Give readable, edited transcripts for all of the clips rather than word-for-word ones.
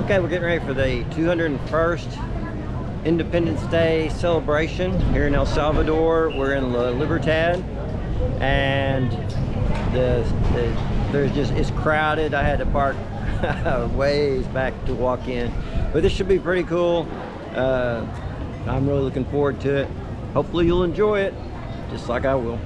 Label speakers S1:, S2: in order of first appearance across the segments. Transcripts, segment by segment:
S1: Okay, we're getting ready for the 201st Independence Day celebration here in El Salvador. We're in Libertad, and it's crowded. I had to park ways back to walk in, but this should be pretty cool. I'm really looking forward to it. Hopefully you'll enjoy it, just like I will.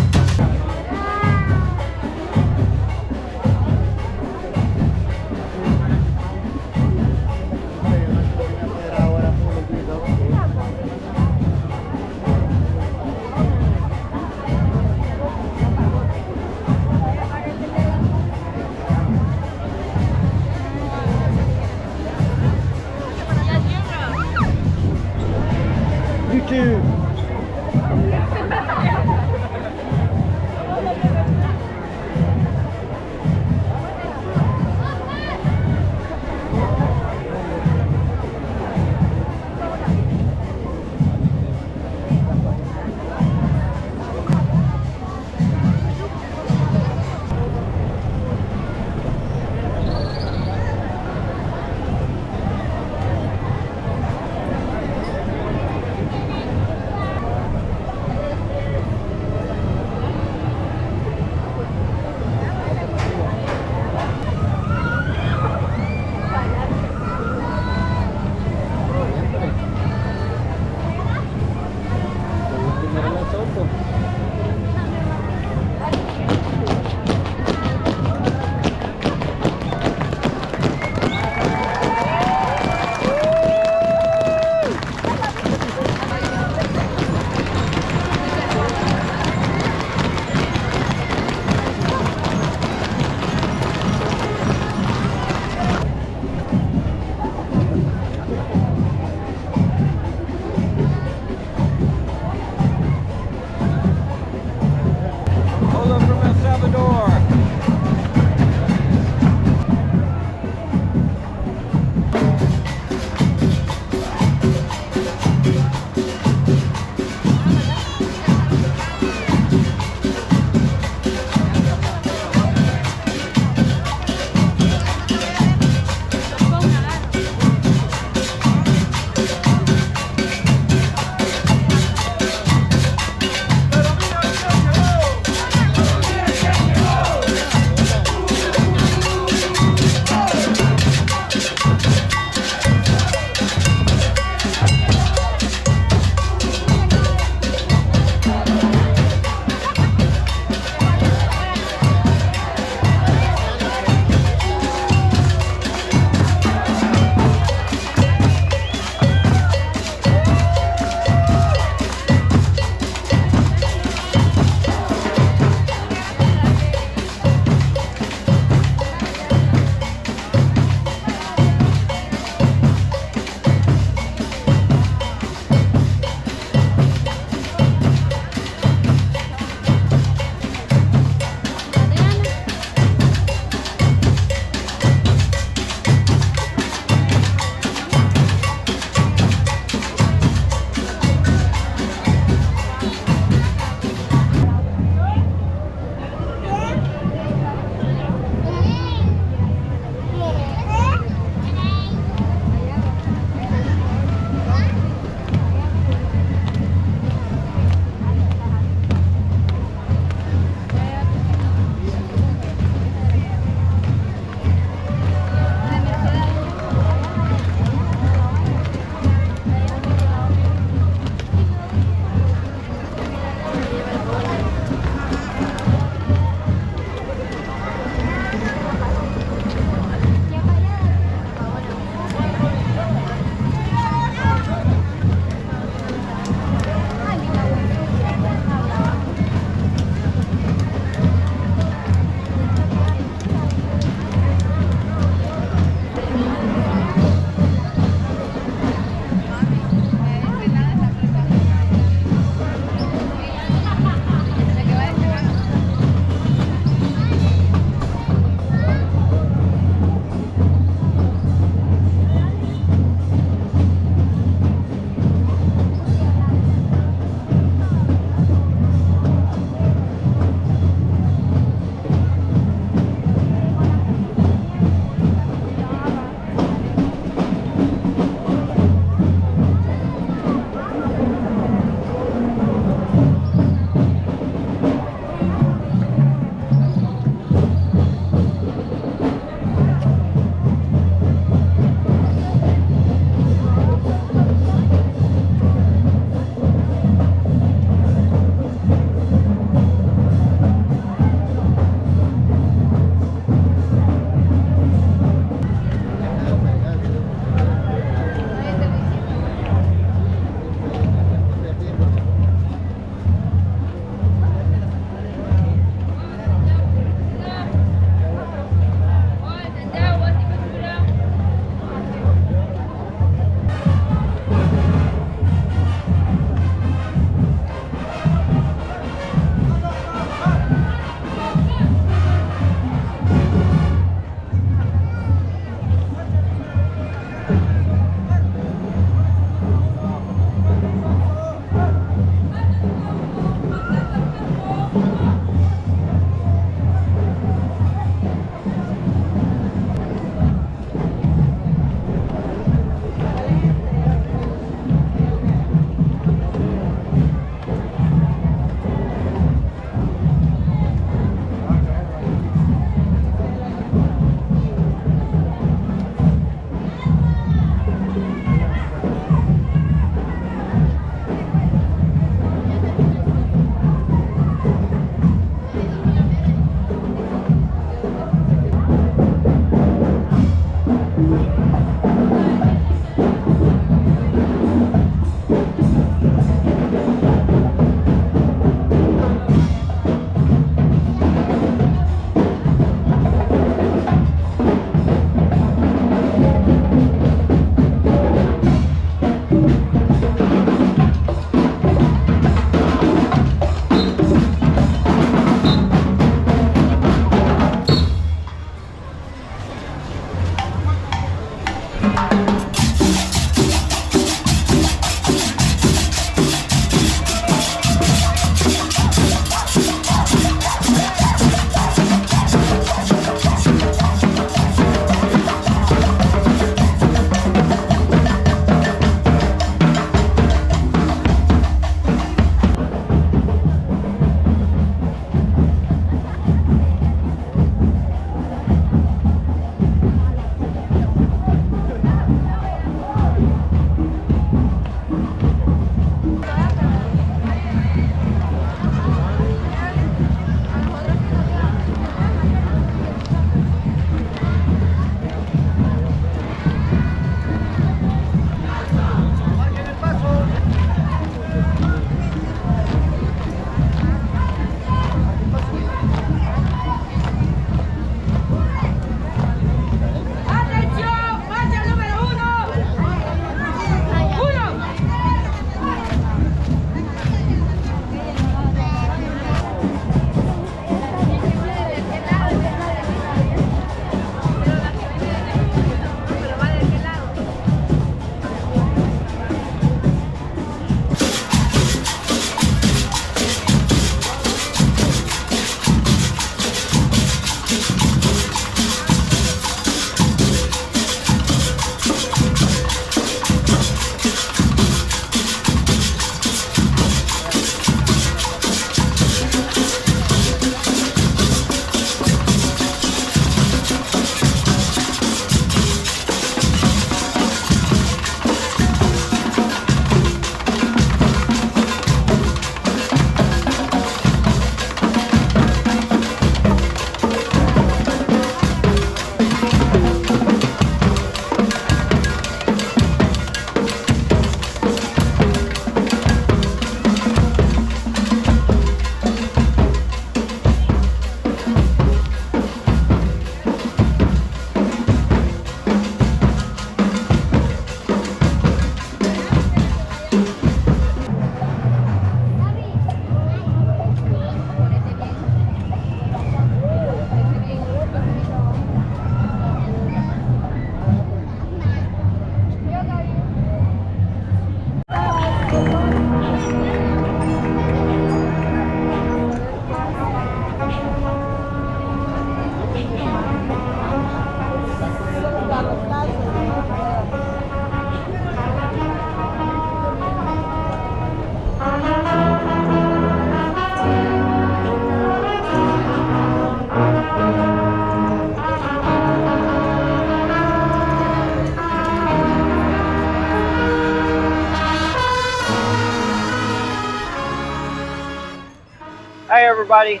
S1: everybody.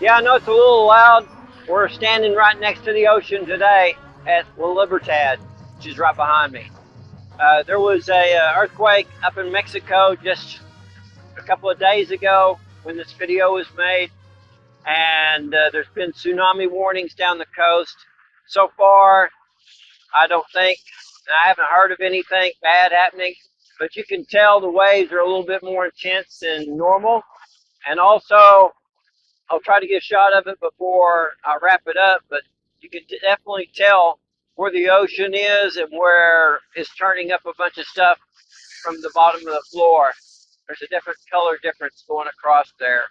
S1: Yeah, I know it's a little loud. We're standing right next to the ocean today at Libertad, which is right behind me. There was a earthquake up in Mexico just a couple of days ago when this video was made, and there's been tsunami warnings down the coast. So far, I haven't heard of anything bad happening, but you can tell the waves are a little bit more intense than normal. And also, I'll try to get a shot of it before I wrap it up, but you can definitely tell where the ocean is and where it's turning up a bunch of stuff from the bottom of the floor. There's a different color difference going across there.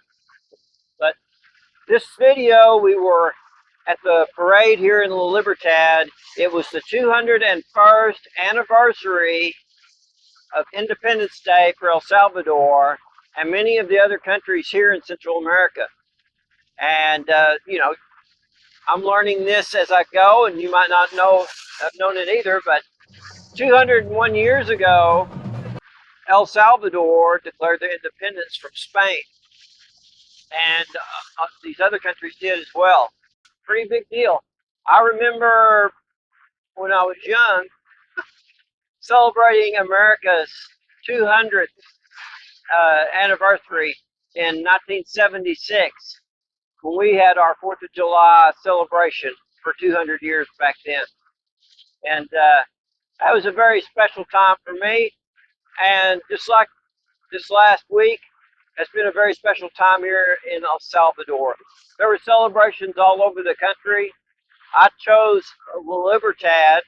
S1: But this video, we were at the parade here in Libertad. It was the 201st anniversary of Independence Day for El Salvador and many of the other countries here in Central America. And, you know, I'm learning this as I go, and you might not have known it either, but 201 years ago, El Salvador declared their independence from Spain. And these other countries did as well. Pretty big deal. I remember when I was young, celebrating America's 200th anniversary in 1976, when we had our 4th of July celebration for 200 years back then. And that was a very special time for me. And just like this last week, it's been a very special time here in El Salvador. There were celebrations all over the country. I chose Libertad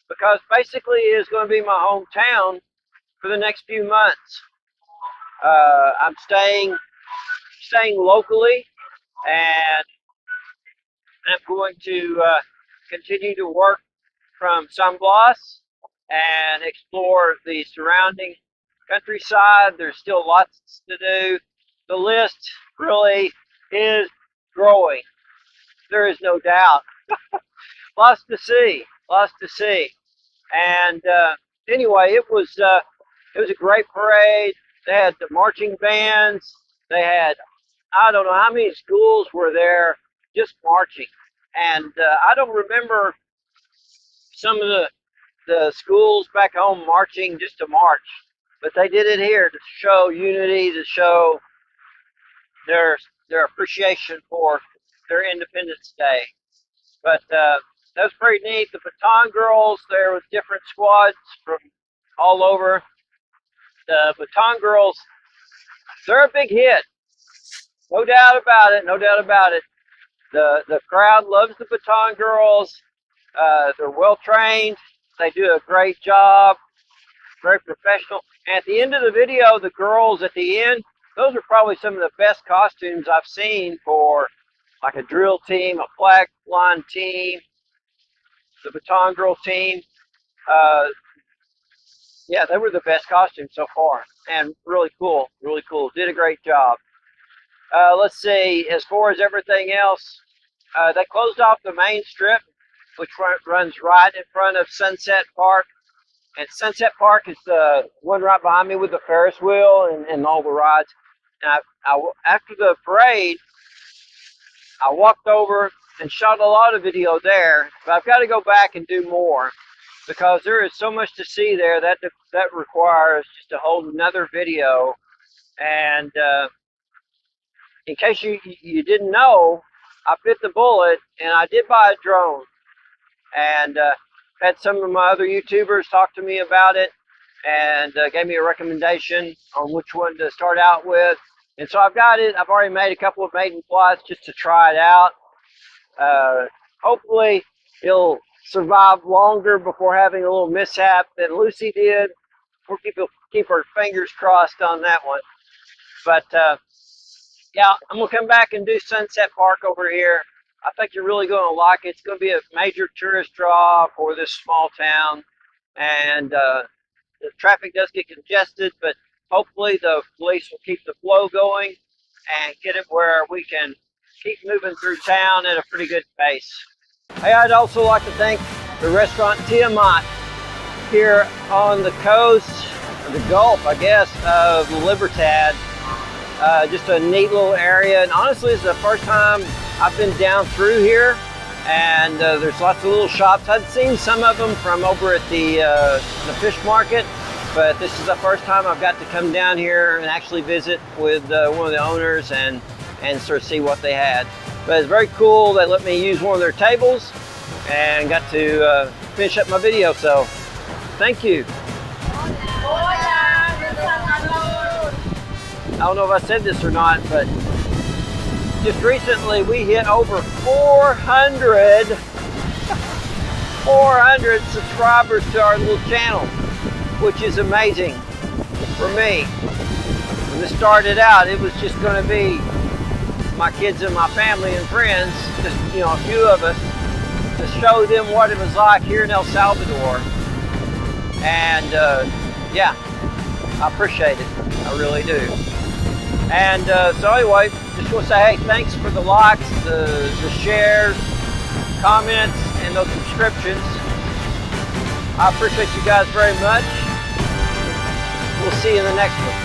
S1: because basically it is going to be my hometown for the next few months. I'm staying locally, and I'm going to continue to work from San Blas and explore the surrounding countryside. There's still lots to do. The list really is growing. There is no doubt. Lots to see. And anyway, it was a great parade. They had the marching bands. They had, I don't know how many schools were there just marching. And I don't remember some of the schools back home marching just to march, but they did it here to show unity, to show their appreciation for their Independence Day. But that was pretty neat. The Baton Girls, there was different squads from all over. The Baton Girls, they're a big hit. No doubt about it. The crowd loves the Baton Girls. They're well trained. They do a great job. Very professional. And at the end of the video, the girls at the end, those are probably some of the best costumes I've seen for like a drill team, a flag line team, the Baton Girl team. Yeah, they were the best costumes so far, and really cool. Did a great job. Let's see, as far as everything else, they closed off the main strip, which runs right in front of Sunset Park. And Sunset Park is the one right behind me with the Ferris wheel and all the rides. And after the parade, I walked over and shot a lot of video there, but I've got to go back and do more because there is so much to see there that requires just a whole another video. And in case you didn't know, I bit the bullet and I did buy a drone. And had some of my other YouTubers talk to me about it and gave me a recommendation on which one to start out with. And so I've got it. I've already made a couple of maiden flights just to try it out. Hopefully it'll survive longer before having a little mishap than Lucy did. We'll keep our fingers crossed on that one. But yeah, I'm going to come back and do Sunset Park over here. I think you're really going to like it. It's going to be a major tourist draw for this small town. And the traffic does get congested, but hopefully the police will keep the flow going and get it where we can keep moving through town at a pretty good pace. Hey, I'd also like to thank the restaurant Tenían here on the coast, or the Gulf, I guess, of Libertad. Just a neat little area, and honestly, this is the first time I've been down through here, and there's lots of little shops. I've seen some of them from over at the fish market, but this is the first time I've got to come down here and actually visit with one of the owners and sort of see what they had. But it's very cool. They let me use one of their tables and got to finish up my video, so thank you.
S2: Hola,
S1: I don't know if I said this or not, but just recently we hit over 400 subscribers to our little channel, which is amazing for me. When this started out, it was just going to be my kids and my family and friends, just a few of us, to show them what it was like here in El Salvador. And yeah, I appreciate it. I really do. And so anyway, just want to say, hey, thanks for the likes, the shares, comments, and those subscriptions. I appreciate you guys very much. We'll see you in the next one.